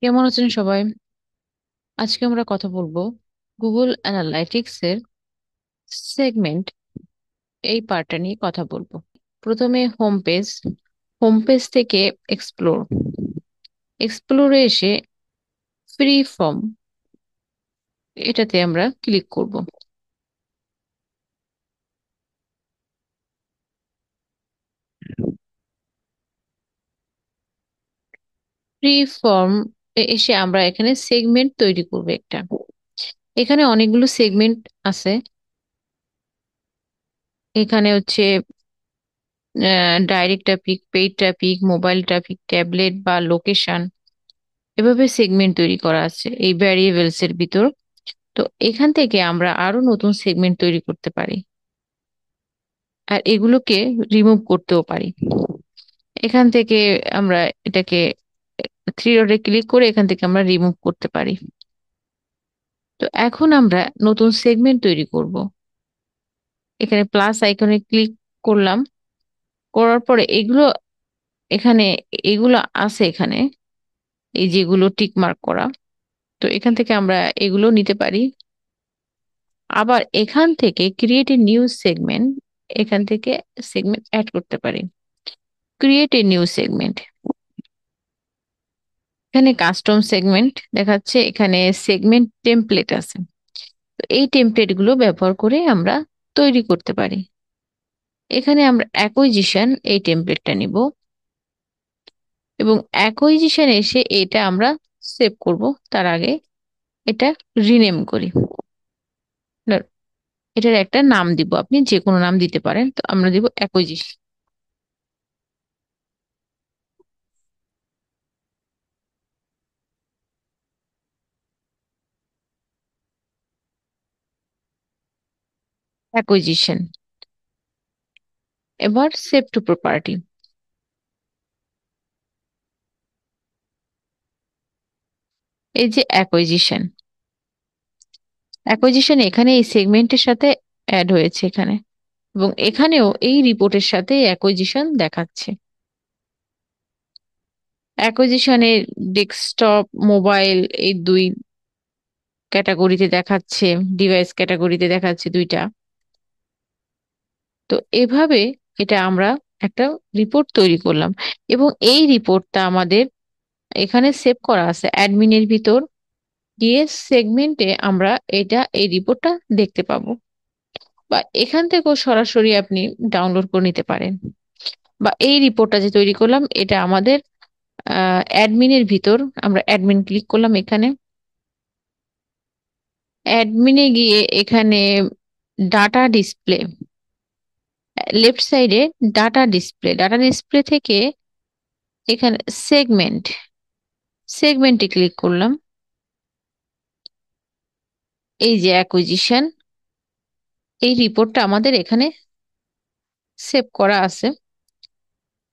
কেমন আছেন সবাই? আজকে আমরা কথা বলবো গুগল অ্যানালাইটিক্স এর সেগমেন্ট এই পার্টটা নিয়ে কথা বলবো। প্রথমে হোম পেজ থেকে এক্সপ্লোর এক্সপ্লোরে এসে ফ্রি ফর্ম এটাতে আমরা ক্লিক করব। ফ্রি ফর্ম এসে আমরা এখানে সেগমেন্ট তৈরি করব একটা। এখানে অনেকগুলো সেগমেন্ট আছে। এখানে হচ্ছে direct traffic, paid traffic, mobile traffic, tablet বা লোকেশন, এভাবে সেগমেন্ট তৈরি করা আছে এই ভ্যারিয়েবলস এর ভিতর। তো এখান থেকে আমরা আরো নতুন সেগমেন্ট তৈরি করতে পারি আর এগুলোকে রিমুভ করতেও পারি। এখান থেকে আমরা এটাকে থ্রি ডটে ক্লিক করে এখান থেকে আমরা রিমুভ করতে পারি। তো এখন আমরা নতুন সেগমেন্ট তৈরি করব। এখানে প্লাস আইকনে ক্লিক করলাম, করার পরে এখানে এগুলো আছে এখানে, এই যেগুলো টিক মার্ক করা। তো এখান থেকে আমরা এগুলো নিতে পারি। আবার এখান থেকে ক্রিয়েট এ নিউ সেগমেন্ট, এখান থেকে সেগমেন্ট অ্যাড করতে পারি। ক্রিয়েট এ নিউ সেগমেন্ট, এখানে কাস্টম সেগমেন্ট দেখাচ্ছে, এখানে সেগমেন্ট টেমপ্লেট আছে। তো এই টেমপ্লেট গুলো ব্যবহার করে আমরা তৈরি করতে পারি। এখানে আমরা অ্যাকুইজিশন এই টেমপ্লেটটা নিব এবং অ্যাকুইজিশন এসে এটা আমরা সেভ করব। তার আগে এটা রিনেম করি। না, এটার একটা নাম দিব, আপনি যে কোনো নাম দিতে পারেন। তো আমরা দিব অ্যাকুইজিশন। অ্যাকুইজিশন, এবার সেভ টু প্রপার্টি। এই যে অ্যাকুইজিশন, অ্যাকুইজিশন এখানে এই সেগমেন্টের সাথে অ্যাড হয়েছে এখানে, এবং এখানেও এই রিপোর্টের সাথে অ্যাকুইজিশন দেখাচ্ছে। অ্যাকুইজিশনে ডেস্কটপ, মোবাইল এই দুই ক্যাটাগরিতে দেখাচ্ছে, ডিভাইস ক্যাটাগরিতে দেখাচ্ছে দুইটা। তো এভাবে এটা আমরা একটা রিপোর্ট তৈরি করলাম এবং এই রিপোর্টটা আমাদের এখানে সেভ করা আছে অ্যাডমিনের ভিতর। গিয়ে সেগমেন্টে আমরা এই রিপোর্টটা দেখতে পাবো, বা এখান থেকেও সরাসরি আপনি ডাউনলোড করে নিতে পারেন। বা এই রিপোর্টটা যে তৈরি করলাম এটা আমাদের অ্যাডমিনের ভিতর, আমরা অ্যাডমিন ক্লিক করলাম এখানে। অ্যাডমিনে গিয়ে এখানে ডাটা ডিসপ্লে, লেফট সাইডে ডাটা ডিসপ্লে থেকে এখানে সেগমেন্টে ক্লিক করলাম। এই যে অ্যাকুইজিশন, এই রিপোর্টটা আমাদের এখানে সেভ করা আছে,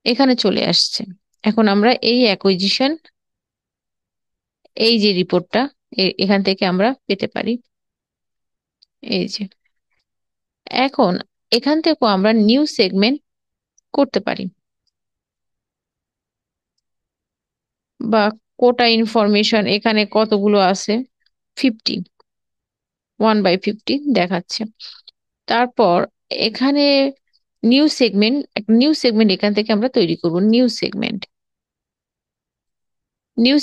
এখানে চলে আসছে। এখন আমরা এই অ্যাকুইজিশন, এই যে রিপোর্টটা এখান থেকে আমরা পেতে পারি। এই যে এখন এখান থেকেও আমরা নিউ সেগমেন্ট করতে পারি, বা কোটা ইনফরমেশন এখানে কতগুলো আছে, 50, 1/50 দেখাচ্ছে। তারপর এখানে নিউ সেগমেন্ট এখান থেকে আমরা তৈরি করব। New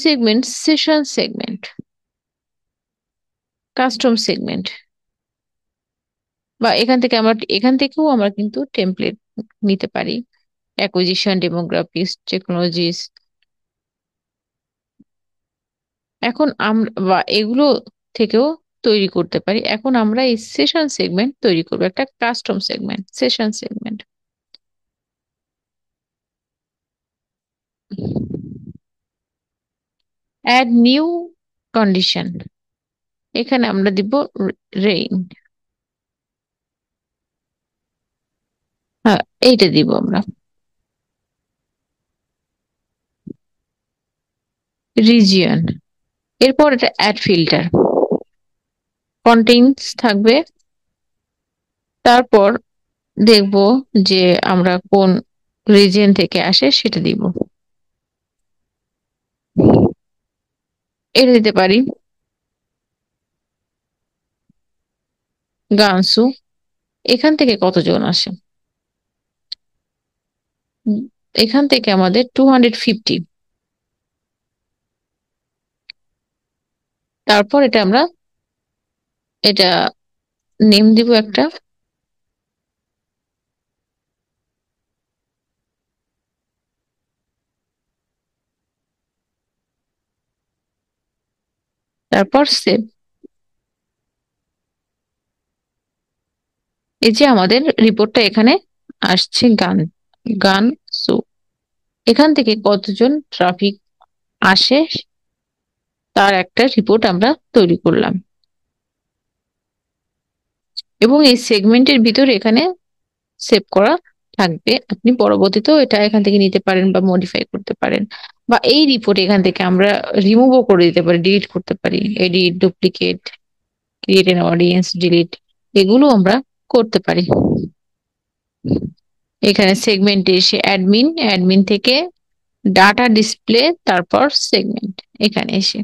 segment session segment, custom segment, বা এখান থেকেও আমরা কিন্তু টেমপ্লেট নিতে পারি। Acquisition, demographics, technologies. এখন আমরা বা এগুলো থেকেও তৈরি করতে পারি। এখন আমরা এই সেশন সেগমেন্ট তৈরি করবো, একটা custom segment, session segment. Add new condition, এখানে আমরা দিব রেইন। হ্যাঁ, এইটা দিব আমরা। রিজিয়ন, এরপর এটা অ্যাড ফিল্টার, কন্টেইনস থাকবে। তারপর দেখব যে আমরা কোন রিজিয়ন থেকে আসে সেটা দিব। এটা দিতে পারি। গানসু, এখান থেকে কতজন আসে? হুম, এখান থেকে আমাদের 250। তারপর এটা আমরা এটা নেম দিব একটা। তারপর সেভ। এই যে আমাদের রিপোর্টটা এখানে আসছে, গান গান সো এখান থেকে কতজন ট্রাফিক আসে তার একটা রিপোর্ট আমরা তৈরি করলাম। এবং এই সেগমেন্টের ভিতরে এখানে সেভ করা থাকবে। আপনি পরবর্তীতেও এটা এখান থেকে নিতে পারেন বা মডিফাই করতে পারেন, বা এই রিপোর্ট এখান থেকে আমরা রিমুভও করে দিতে পারি, ডিলিট করতে পারি। Edit, duplicate, create an audience, delete, এগুলো আমরা করতে পারি। এখানে সেগমেন্টে এসে অ্যাডমিন, অ্যাডমিন থেকে ডাটা ডিসপ্লে, তারপর সেগমেন্ট এখানে এসে।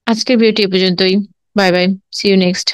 আজকের ভিডিওটি এ পর্যন্তই। Bye bye, see you next.